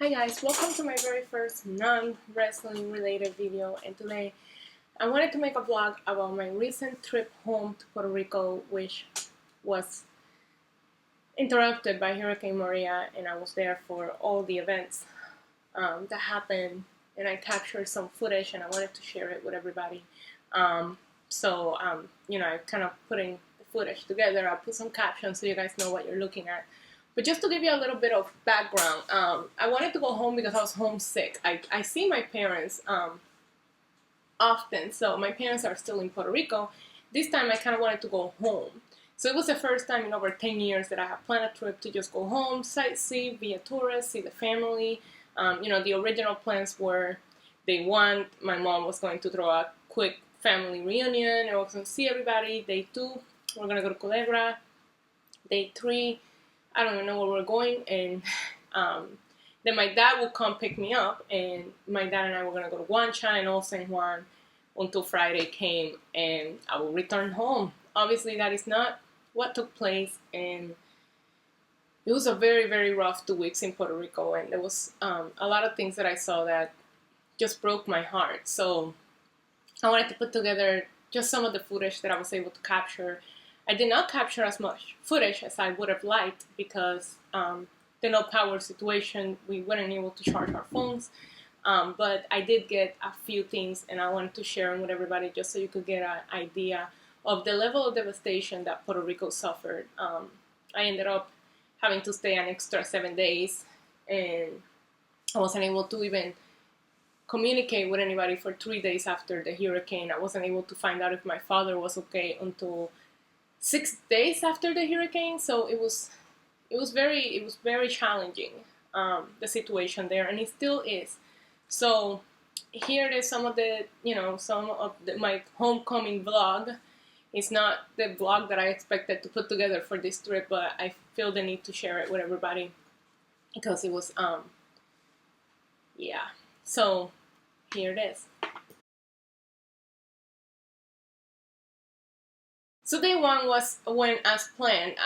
Hi guys, welcome to my very first non-wrestling related video, and today I wanted to make a vlog about my recent trip home to Puerto Rico, which was interrupted by Hurricane Maria, and I was there for all the events that happened, and I captured some footage and I wanted to share it with everybody. I kind of putting the footage together. I put some captions so you guys know what you're looking at. But just to give you a little bit of background, I wanted to go home because I was homesick. I see my parents often, so my parents are still in Puerto Rico. This time I kind of wanted to go home. So it was the first time in over 10 years that I have planned a trip to just go home, sightsee, be a tourist, see the family. The original plans were day one, my mom was going to throw a quick family reunion and I was going to see everybody. Day two, we're going to go to Culebra. Day three, I don't even know where we're going, and then my dad will come pick me up, and my dad and I were going to go to Guancha and Old San Juan until Friday came, and I will return home. Obviously, that is not what took place, and it was a very, very rough 2 weeks in Puerto Rico, and there was a lot of things that I saw that just broke my heart. So I wanted to put together just some of the footage that I was able to capture. I did not capture as much footage as I would have liked because the no power situation, we weren't able to charge our phones. But I did get a few things and I wanted to share them with everybody just so you could get an idea of the level of devastation that Puerto Rico suffered. I ended up having to stay an extra 7 days, and I wasn't able to even communicate with anybody for 3 days after the hurricane. I wasn't able to find out if my father was okay until 6 days after the hurricane. So it was very challenging, the situation there, and it still is. So here it is, some of my homecoming vlog. It's not the vlog that I expected to put together for this trip, but I feel the need to share it with everybody because it was yeah. So here it is. So day one went as planned.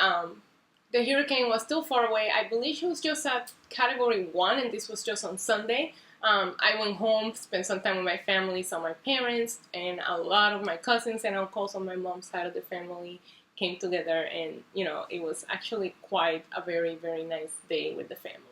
The hurricane was still far away. I believe it was just at Category 1, and this was just on Sunday. I went home, spent some time with my family, saw my parents, and a lot of my cousins and uncles on my mom's side of the family came together, and it was actually quite a very, very nice day with the family.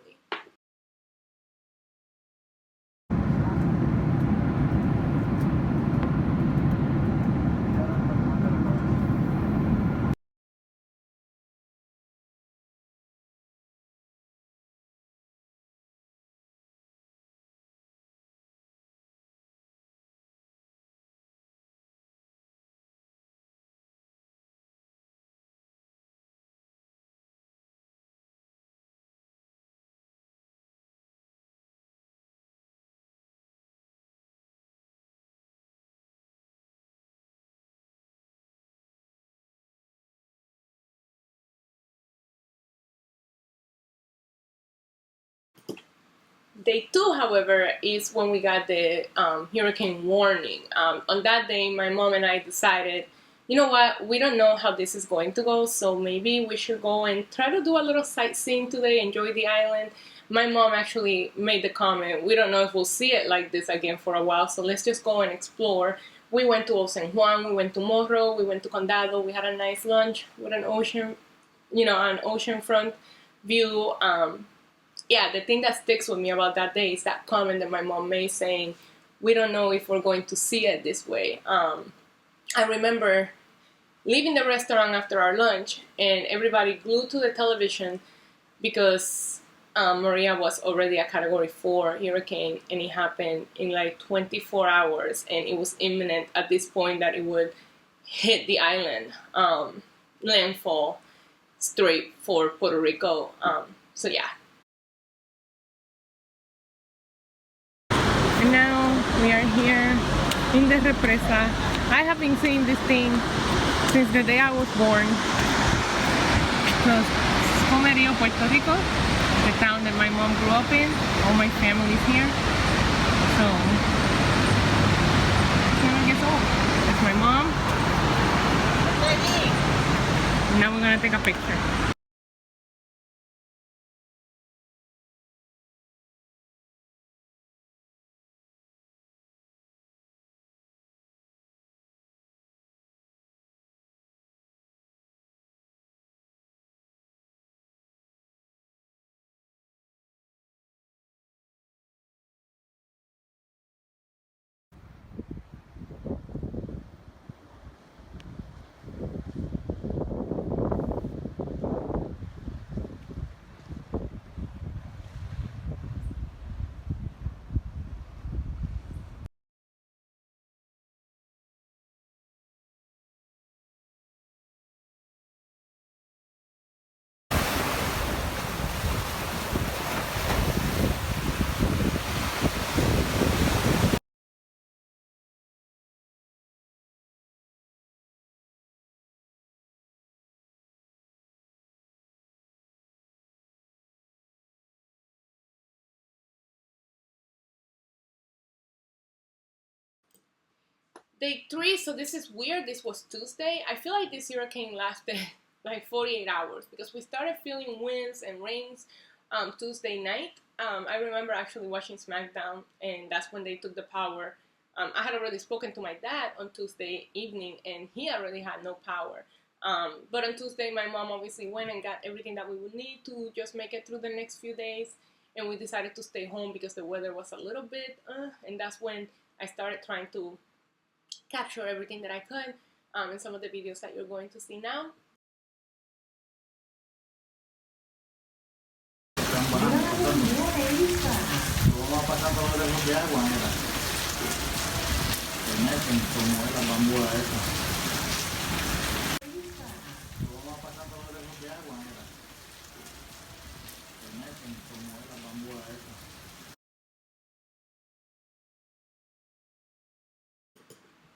Day two, however, is when we got the hurricane warning. On that day, my mom and I decided, you know what, we don't know how this is going to go, so maybe we should go and try to do a little sightseeing today, enjoy the island. My mom actually made the comment, we don't know if we'll see it like this again for a while, so let's just go and explore. We went to Old San Juan, we went to Morro, we went to Condado, we had a nice lunch with an ocean, an oceanfront view. Yeah, the thing that sticks with me about that day is that comment that my mom made saying, we don't know if we're going to see it this way. I remember leaving the restaurant after our lunch and everybody glued to the television because Maria was already a Category 4 hurricane, and it happened in like 24 hours, and it was imminent at this point that it would hit the island, landfall straight for Puerto Rico. So yeah. And now we are here in the represa. I have been seeing this thing since the day I was born. So, Comerío, Puerto Rico, the town that my mom grew up in. All my family's here. So, 7 years old. That's my mom. Now we're gonna take a picture. Day 3, so this is weird. This was Tuesday. I feel like this hurricane lasted like 48 hours because we started feeling winds and rains Tuesday night. I remember actually watching SmackDown, and that's when they took the power. I had already spoken to my dad on Tuesday evening, and he already had no power. But on Tuesday, my mom obviously went and got everything that we would need to just make it through the next few days. And we decided to stay home because the weather was a little bit, and that's when I started trying to capture everything that I could in some of the videos that you're going to see now.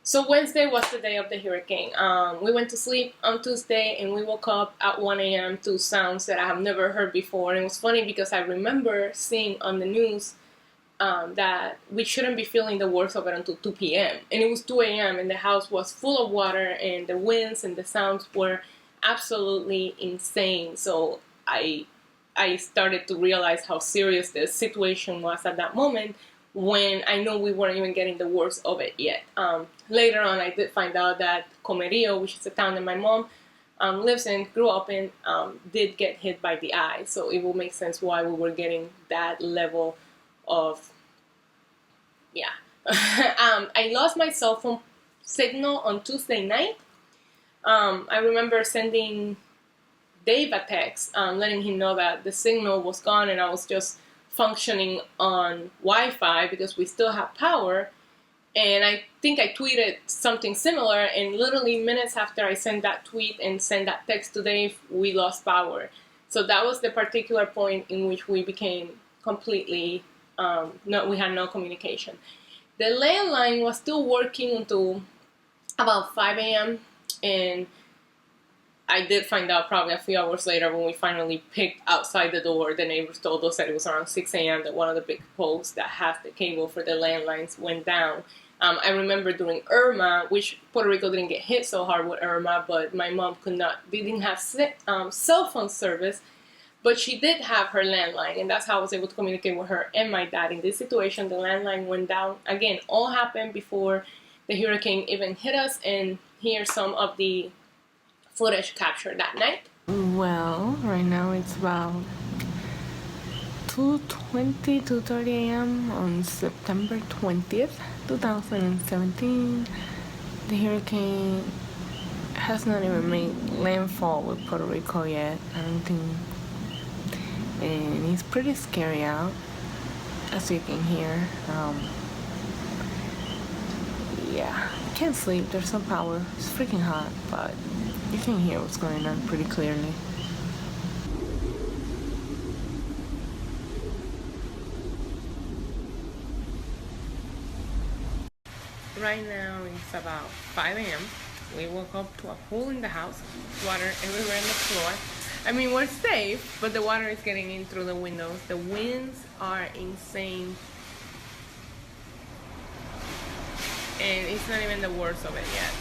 So Wednesday was the day of the hurricane. We went to sleep on Tuesday and we woke up at 1 a.m. to sounds that I have never heard before. And it was funny because I remember seeing on the news that we shouldn't be feeling the worst of it until 2 p.m. And it was 2 a.m. and the house was full of water and the winds and the sounds were absolutely insane. So I started to realize how serious the situation was at that moment when I know we weren't even getting the worst of it yet. Later on, I did find out that Comerío, which is a town that my mom lives in, grew up in, did get hit by the eye. So it will make sense why we were getting that level of, yeah. I lost my cell phone signal on Tuesday night. I remember sending Dave a text, letting him know that the signal was gone and I was just functioning on Wi-Fi because we still have power. And I think I tweeted something similar, and literally minutes after I sent that tweet and sent that text to Dave, we lost power. So that was the particular point in which we became completely, we had no communication. The landline was still working until about 5 a.m. and I did find out probably a few hours later when we finally picked outside the door. The neighbors told us that it was around 6 a.m. that one of the big poles that has the cable for the landlines went down. I remember during Irma, which Puerto Rico didn't get hit so hard with Irma, but my mom didn't have cell phone service, but she did have her landline, and that's how I was able to communicate with her and my dad. In this situation, the landline went down. Again, all happened before the hurricane even hit us, and here's some of the footage captured that night. Well, right now it's about 2:20, 2:30 a.m. on September 20th, 2017. The hurricane has not even made landfall with Puerto Rico yet, I don't think. And it's pretty scary out, as you can hear. Yeah, can't sleep, there's no power. It's freaking hot, but you can hear what's going on pretty clearly. Right now it's about 5 a.m. We woke up to a pool in the house, water everywhere on the floor. I mean, we're safe, but the water is getting in through the windows. The winds are insane. And it's not even the worst of it yet.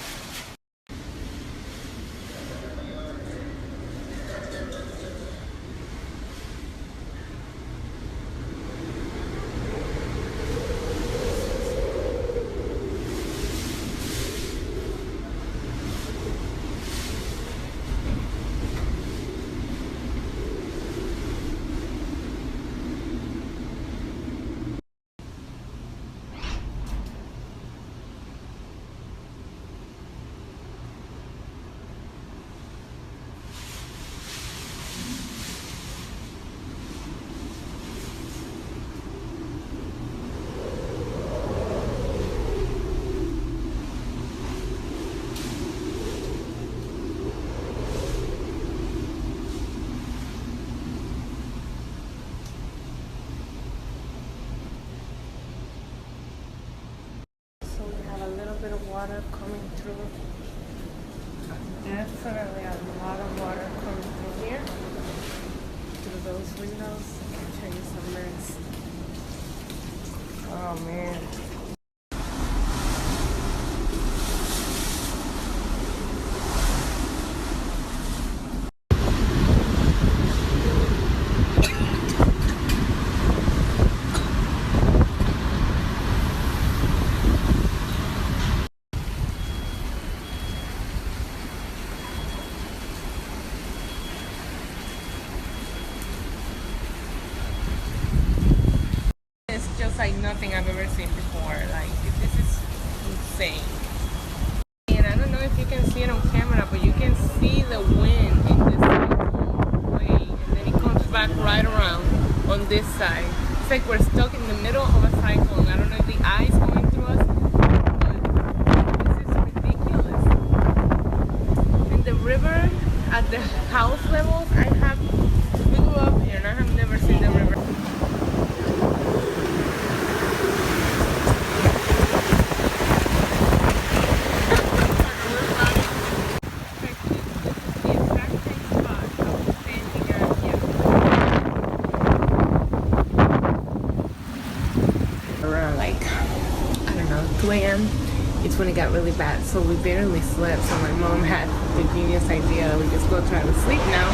Water coming through. Definitely a lot of water coming through here, through those windows. I'll show you some mess. Oh man. insane. And I don't know if you can see it on camera, but you can see the wind in this way, and then it comes back right around on this side. It's like we're stuck in the middle of a cyclone. I don't know if the eye is going through us, but this is ridiculous. And the river at the house level, we grew up here and I have never seen the river. Around like, I don't know, 2 a.m. it's when it got really bad, so we barely slept. So my mom had the genius idea that we just go try to sleep now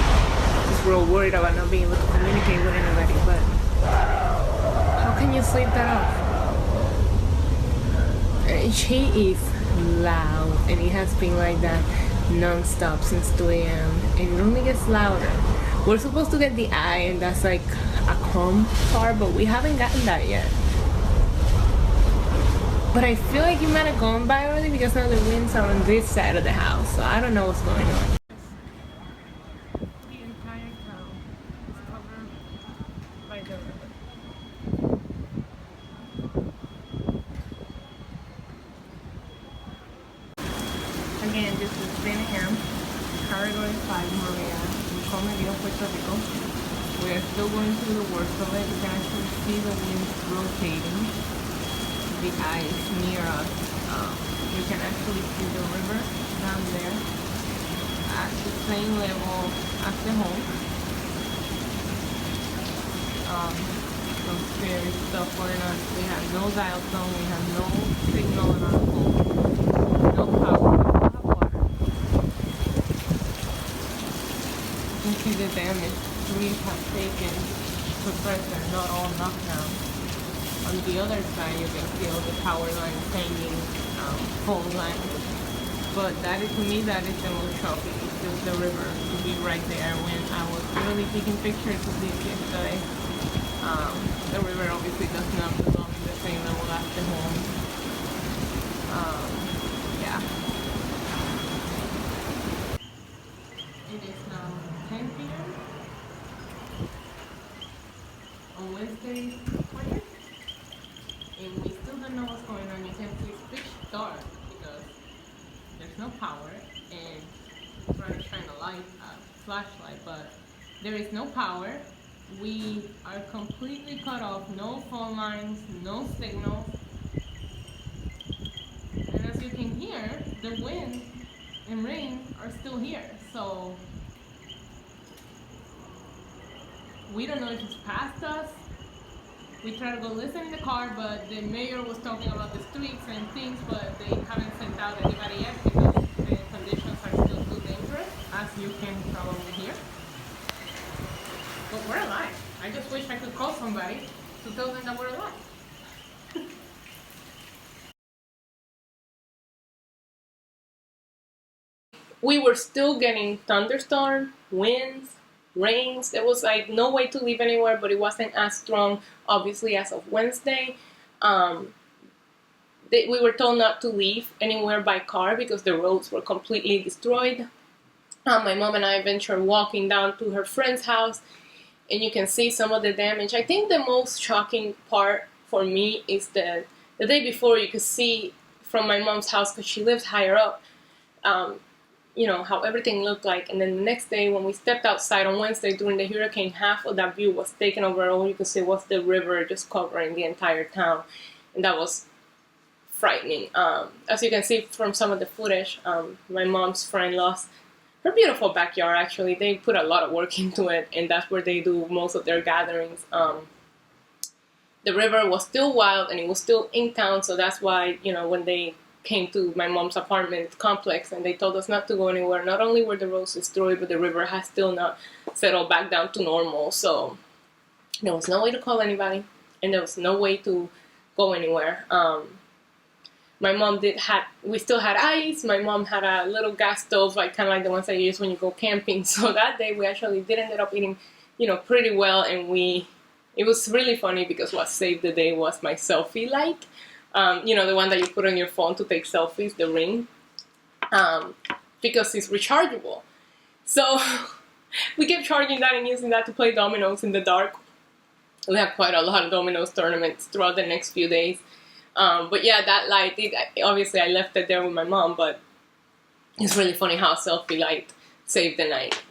because we're all worried about not being able to communicate with anybody. But how can you sleep that off? She is loud, and it has been like that non-stop since 2 a.m. and it only gets louder. We're supposed to get the eye, and that's like a calm part, but we haven't gotten that yet. But I feel like it might have gone by already because now the winds are on this side of the house, so I don't know what's going on. The entire town is covered by the river. Again, this is Birmingham, Category 5 Maria, in Comerío, Puerto Rico. We are still going through the worst of it. You can actually see the winds rotating. The ice near us. You can actually see the river down there at the same level as the home. Some scary stuff going on. We have no dial tone, we have no signal in our home, no power, we don't have water. You can see the damage trees have taken to pressure, not all knocked down. On the other side, you can see all the power lines hanging, phone lines. But that is, to me, that is the most shocking. It's just the river to be right there. When I was really taking pictures of this yesterday, the river obviously does not belong in the same level as the home. Yeah. It is now 10 p.m. on Wednesday 20th. And we still don't know what's going on. You can see it's pitch dark because there's no power, and I'm trying to shine a light, a flashlight, but there is no power. We are completely cut off, no phone lines, no signals. And as you can hear, the wind and rain are still here. So we don't know if it's past us. We tried to go listen in the car, but the mayor was talking about the streets and things, but they haven't sent out anybody yet because the conditions are still too dangerous, as you can probably hear. But we're alive. I just wish I could call somebody to tell them that we're alive. We were still getting thunderstorm, winds, rains. There was like no way to leave anywhere, but it wasn't as strong, obviously, as of Wednesday. We were told not to leave anywhere by car because the roads were completely destroyed. My mom and I ventured walking down to her friend's house, and you can see some of the damage. I think the most shocking part for me is the day before. You could see from my mom's house, because she lives higher up, you know, how everything looked like. And then the next day when we stepped outside on Wednesday during the hurricane, half of that view was taken over. All you could see was the river just covering the entire town. And that was frightening. As you can see from some of the footage, my mom's friend lost her beautiful backyard. Actually, they put a lot of work into it, and that's where they do most of their gatherings. The river was still wild and it was still in town, so that's why, you know, when they came to my mom's apartment complex and they told us not to go anywhere, not only were the roads destroyed, but the river has still not settled back down to normal. So there was no way to call anybody, and there was no way to go anywhere. My mom we still had ice. My mom had a little gas stove, like kind of like the ones that you use when you go camping. So that day we actually did end up eating, you know, pretty well, and it was really funny because what saved the day was my selfie light. The one that you put on your phone to take selfies, the Ring, because it's rechargeable. So we kept charging that and using that to play dominoes in the dark. We had quite a lot of dominoes tournaments throughout the next few days. But yeah, that light, obviously I left it there with my mom, but it's really funny how a selfie light saved the night.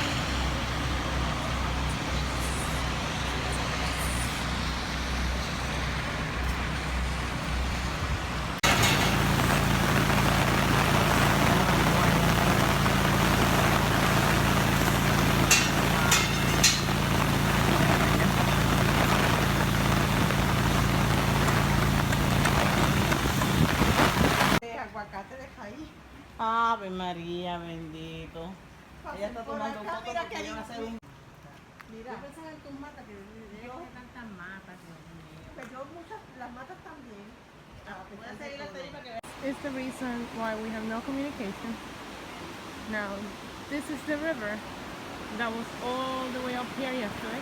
Aguacate de país. Ave María, bendito. Ella está tomando fotos porque ella va a hacer un... Mira. Yo pensaba en tus matas, que yo tantas matas, Dios mío. Pues yo muchas, las matas también. Voy a seguir hasta ahí para que veas. It's the reason why we have no communication. Now, this is the river that was all the way up here yesterday.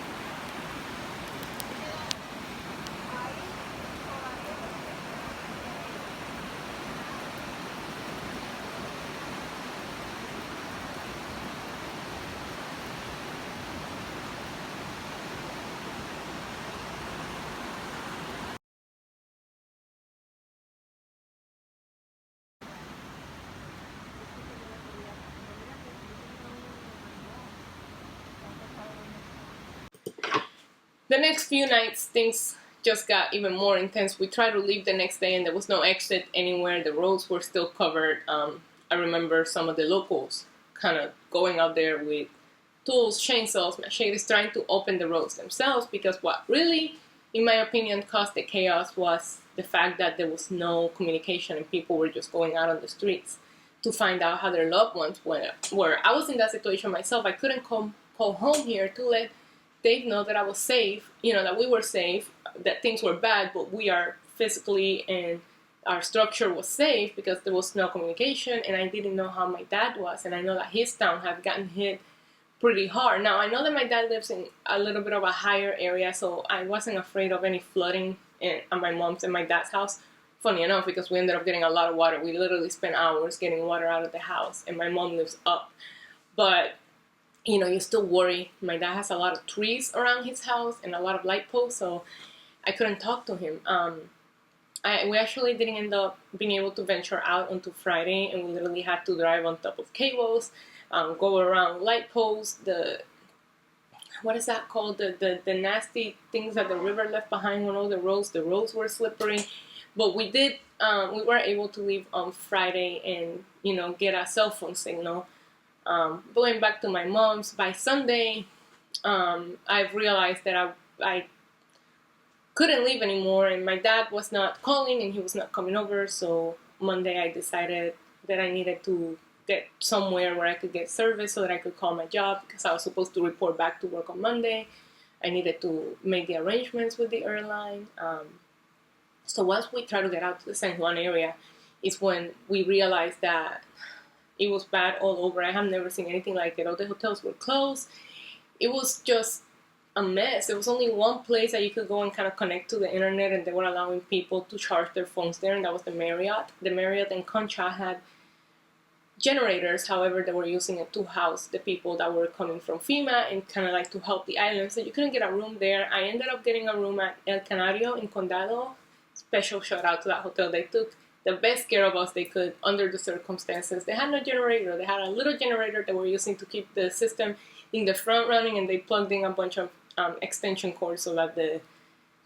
The next few nights, things just got even more intense. We tried to leave the next day and there was no exit anywhere. The roads were still covered. I remember some of the locals kind of going out there with tools, chainsaws, machetes, trying to open the roads themselves, because what really, in my opinion, caused the chaos was the fact that there was no communication and people were just going out on the streets to find out how their loved ones were. I was in that situation myself. I couldn't call home here to let Dave know that I was safe, that we were safe, that things were bad, but we are physically and our structure was safe, because there was no communication, and I didn't know how my dad was, and I know that his town had gotten hit pretty hard. Now, I know that my dad lives in a little bit of a higher area, so I wasn't afraid of any flooding at my mom's and my dad's house. Funny enough, because we ended up getting a lot of water. We literally spent hours getting water out of the house, and my mom lives up. But you still worry. My dad has a lot of trees around his house and a lot of light posts, so I couldn't talk to him. We actually didn't end up being able to venture out until Friday, and we literally had to drive on top of cables, go around light posts, what is that called? The nasty things that the river left behind on all the roads. The roads were slippery, but we were able to leave on Friday and, get a cell phone signal. Going back to my mom's, by Sunday, I've realized that I couldn't leave anymore, and my dad was not calling and he was not coming over, so Monday I decided that I needed to get somewhere where I could get service so that I could call my job, because I was supposed to report back to work on Monday. I needed to make the arrangements with the airline. So once we tried to get out to the San Juan area is when we realized that it was bad all over. I have never seen anything like it. All the hotels were closed. It was just a mess. There was only one place that you could go and kind of connect to the internet, and they were allowing people to charge their phones there, and that was the Marriott. The Marriott in Concha had generators, however, they were using it to house the people that were coming from FEMA and kind of like to help the island. So you couldn't get a room there. I ended up getting a room at El Canario in Condado. Special shout out to that hotel. They took the best care of us they could under the circumstances. They had no generator. They had a little generator they were using to keep the system in the front running, and they plugged in a bunch of extension cords so that the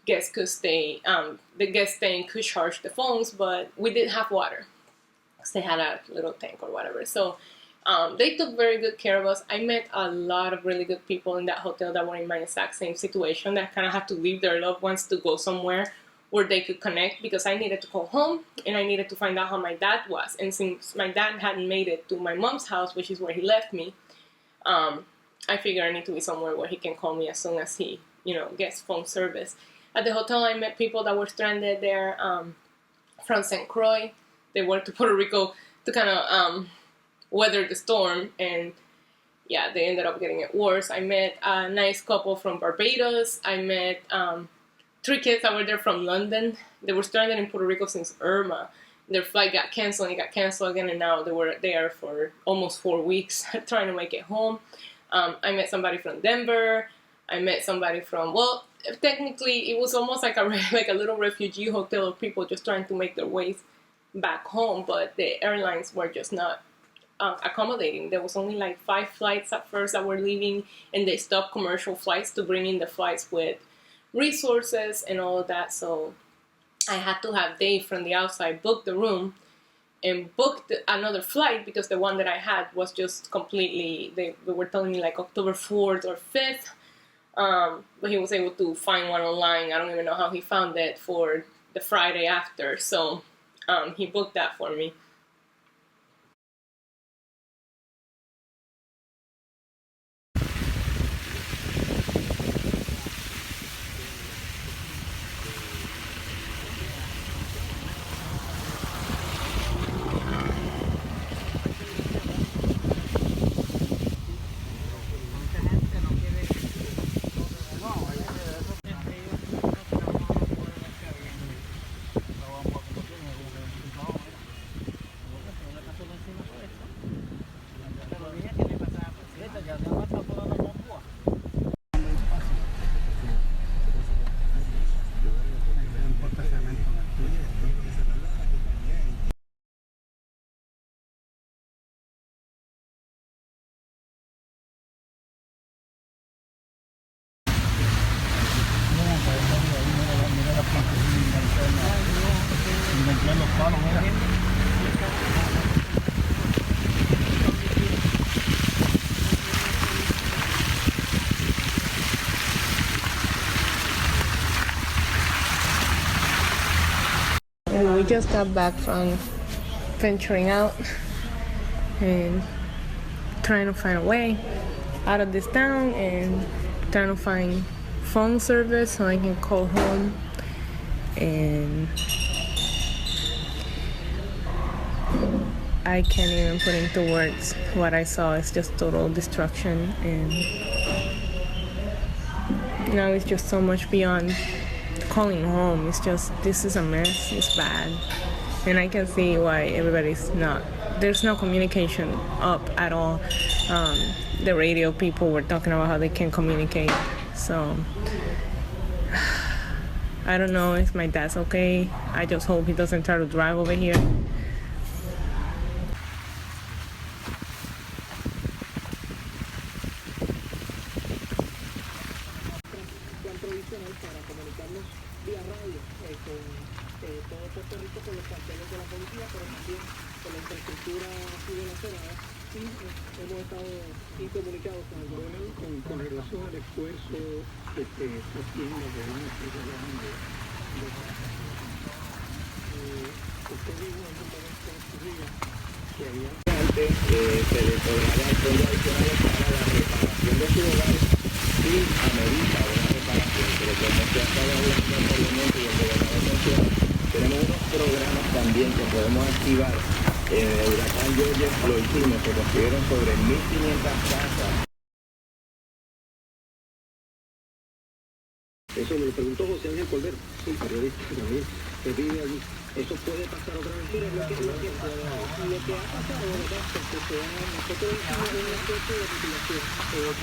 guests could stay, the guests staying could charge the phones, but we did have water. They had a little tank or whatever. So they took very good care of us. I met a lot of really good people in that hotel that were in my exact same situation, that kind of had to leave their loved ones to go somewhere where they could connect, because I needed to call home and I needed to find out how my dad was. And since my dad hadn't made it to my mom's house, which is where he left me, I figured I need to be somewhere where he can call me as soon as he, gets phone service. At the hotel, I met people that were stranded there from St. Croix. They went to Puerto Rico to kind of weather the storm, and yeah, they ended up getting it worse. I met a nice couple from Barbados. I met three kids that were there from London. They were stranded in Puerto Rico since Irma. Their flight got canceled and it got canceled again, and now they were there for almost 4 weeks trying to make it home. I met somebody from Denver. I met somebody from, well, technically it was almost like a little refugee hotel of people just trying to make their ways back home, but the airlines were just not accommodating. There was only like 5 flights at first that were leaving, and they stopped commercial flights to bring in the flights with resources and all of that. So I had to have Dave from the outside book the room and booked another flight because the one that I had was just completely, they were telling me like October 4th or 5th, but he was able to find one online. I don't even know how he found it for the Friday after, so he booked that for me. And we just got back from venturing out and trying to find a way out of this town and trying to find phone service so I can call home. And I can't even put into words what I saw. It's just total destruction, and now it's just so much beyond calling home. It's just, this is a mess. It's bad, and I can see why everybody's not, there's no communication up at all. The radio people were talking about how they can't communicate, so I don't know if my dad's okay. I just hope he doesn't try to drive over here. Con relación al esfuerzo que se está haciendo por una usted dijo en un momento en su vida que había antes se le otorgaba fondos adicionales para la reparación de su hogar y amerita una reparación, pero como se ha estado hablando anteriormente y el gobernador menciona, tenemos unos programas también que podemos activar. En el huracán George lo hicimos, se construyeron sobre 1.500 casas. Eso me lo preguntó José Ángel Colbert, sí, periodista también, que vive allí. Eso puede pasar otra vez. Mira, lo que ha pasado, ¿verdad? Porque nosotros hicimos una especie de mitigación,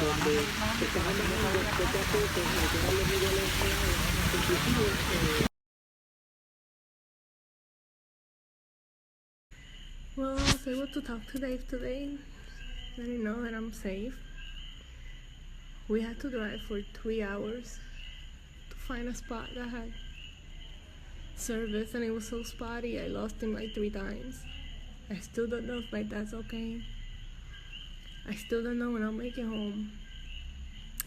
donde estaban bajando poco a poco, mejorar los niveles de agua, inclusive. Well, I was able to talk to Dave today, let him know that I'm safe. We had to drive for 3 hours to find a spot that had service, and it was so spotty I lost him like 3 times. I still don't know if my dad's okay. I still don't know when I'll make it home.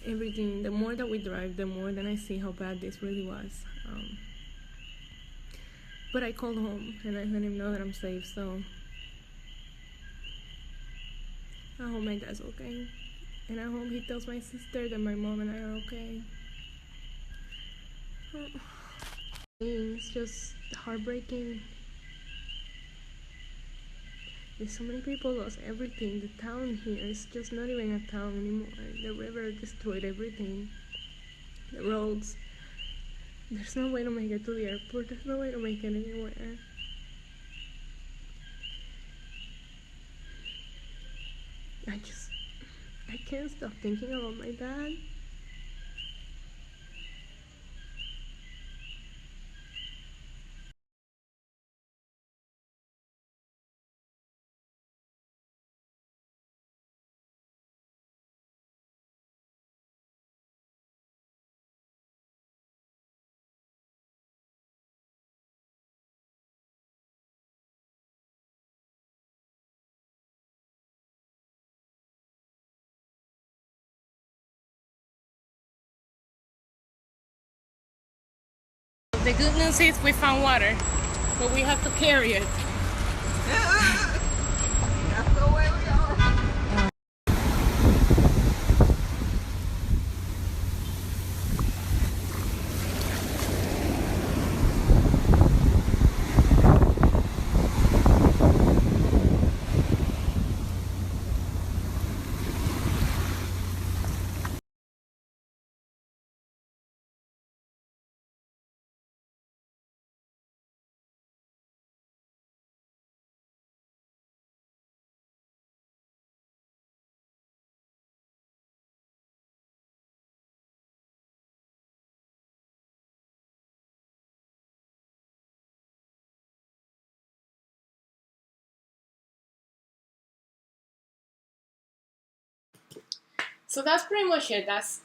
Everything, the more that we drive, the more that I see how bad this really was. But I called home and I let him know that I'm safe, so I hope my dad's okay. And I hope he tells my sister that my mom and I are okay. It's just heartbreaking. There's so many people lost everything. The town here is just not even a town anymore. The river destroyed everything. The roads. There's no way to make it to the airport. There's no way to make it anywhere. I can't stop thinking about my dad. The good news is we found water, but we have to carry it. That's the way we are. So that's pretty much it. That's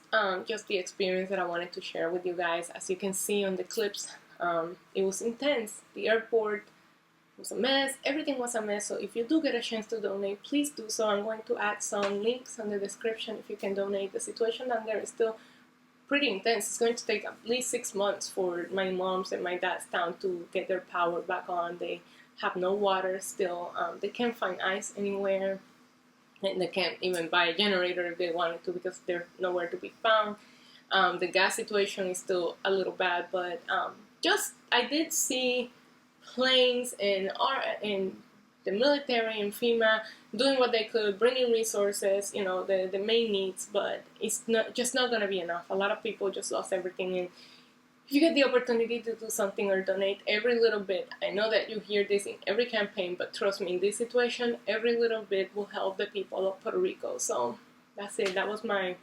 just the experience that I wanted to share with you guys. As you can see on the clips, it was intense. The airport was a mess. Everything was a mess. So if you do get a chance to donate, please do so. I'm going to add some links in the description if you can donate. The situation down there is still pretty intense. It's going to take at least 6 months for my mom's and my dad's town to get their power back on. They have no water still. They can't find ice anywhere. And they can't even buy a generator if they wanted to because they're nowhere to be found. The gas situation is still a little bad, but I did see planes and the military and FEMA doing what they could, bringing resources, you know, the main needs, but it's not going to be enough. A lot of people just lost everything, and if you get the opportunity to do something or donate every little bit, I know that you hear this in every campaign, but trust me, in this situation, every little bit will help the people of Puerto Rico. So that's it. That was my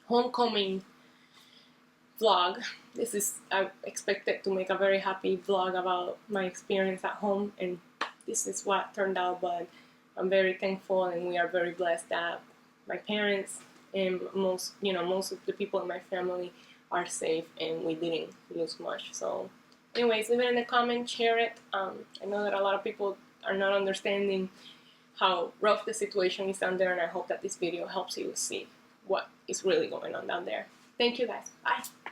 homecoming vlog. I expected to make a very happy vlog about my experience at home, and this is what turned out, but I'm very thankful, and we are very blessed that my parents and most of the people in my family are safe and we didn't lose much. So anyways, leave it in the comments, share it. I know that a lot of people are not understanding how rough the situation is down there, and I hope that this video helps you see what is really going on down there. Thank you guys. Bye.